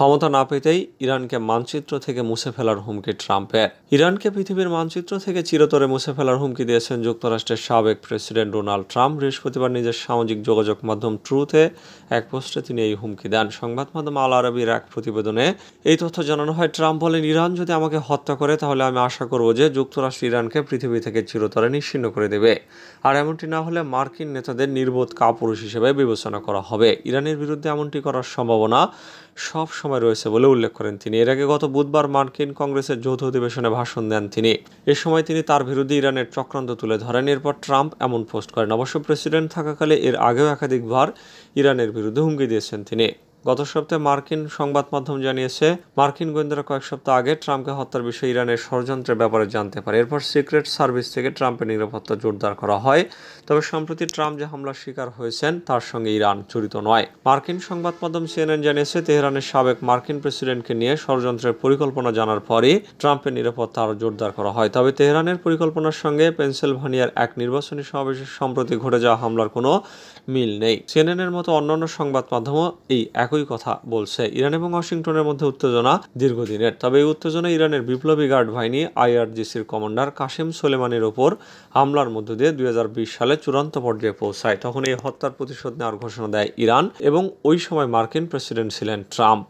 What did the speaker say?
ক্ষমতা না পেতেই ইরানকে মানচিত্র থেকে মুছে ফেলার হুমকি ট্রাম্পের। ইরানকে পৃথিবীর মানচিত্র থেকে চিরতরে মুছে ফেলার হুমকি দিয়েছেন যুক্তরাষ্ট্রের সাবেক প্রেসিডেন্ট ডোনাল্ড ট্রাম্প। বৃহস্পতিবার নিজের সামাজিক যোগাযোগ মাধ্যম ট্রুথে এক পোস্টে তিনি এই হুমকি দেন। সংবাদ মাধ্যম আল আরাবির এক প্রতিবেদনে এই তথ্য জানানো হয়। ট্রাম্প বলেন, ইরান যদি আমাকে হত্যা করে তাহলে আমি আশা করব যে যুক্তরাষ্ট্র ইরানকে পৃথিবী থেকে চিরতরে নিশ্চিহ্ন করে দেবে, আর এমনটি না হলে মার্কিন নেতাদের নির্বোধ কাপুরুষ হিসেবে বিবেচনা করা হবে। ইরানের বিরুদ্ধে এমনটি করার সম্ভাবনা সব সময় রয়েছে বলে উল্লেখ করেন তিনি। এর আগে গত বুধবার মার্কিন কংগ্রেসের যৌথ অধিবেশনে ভাষণ দেন তিনি। এ সময় তিনি তার বিরুদ্ধে ইরানের চক্রান্ত তুলে ধরেন। এরপর ট্রাম্প এমন পোস্ট করেন। অবশ্য প্রেসিডেন্ট থাকাকালে এর আগেও একাধিকবার ইরানের বিরুদ্ধে হুমকি দিয়েছেন তিনি। গত সপ্তাহে মার্কিন সংবাদ মাধ্যম জানিয়েছে, মার্কিন গোয়েন্দারা কয়েক সপ্তাহ আগে ট্রাম্পকে হত্যার বিষয়ে ইরানের ষড়যন্ত্রের ব্যাপারে জানতে পারে। এরপর সিক্রেট সার্ভিস থেকে ট্রাম্পের নিরাপত্তা জোরদার করা হয়। তবে সম্প্রতি ট্রাম্প যে হামলার শিকার হয়েছেন তার সঙ্গে ইরান জড়িত নয়। মার্কিন সংবাদ মাধ্যম সিএনএন জানিয়েছে, তেহরানের সাবেক মার্কিন প্রেসিডেন্টকে নিয়ে ষড়যন্ত্রের পরিকল্পনা জানার পরই ট্রাম্পের নিরাপত্তা আরও জোরদার করা হয়। তবে তেহরানের পরিকল্পনার সঙ্গে পেনসিলভানিয়ার এক নির্বাচনী সমাবেশের সম্প্রতি ঘটে যাওয়া হামলার কোনো মিল নেই। সিএনএনের মতো অন্যান্য সংবাদ মাধ্যমও এই একই কথা বলছে। ইরান এবং ওয়াশিংটনের মধ্যে উত্তেজনা দীর্ঘদিনের। তবে এই উত্তেজনা ইরানের বিপ্লবী গার্ড বাহিনী আইআরজিসির কমান্ডার কাসেম সোলেমানির ওপর হামলার মধ্য দিয়ে 2020 সালে চূড়ান্ত পর্যায়ে পৌঁছায়। তখন এই হত্যার প্রতিশোধ নেওয়ার ঘোষণা দেয় ইরান এবং ওই সময় মার্কিন প্রেসিডেন্ট ছিলেন ট্রাম্প।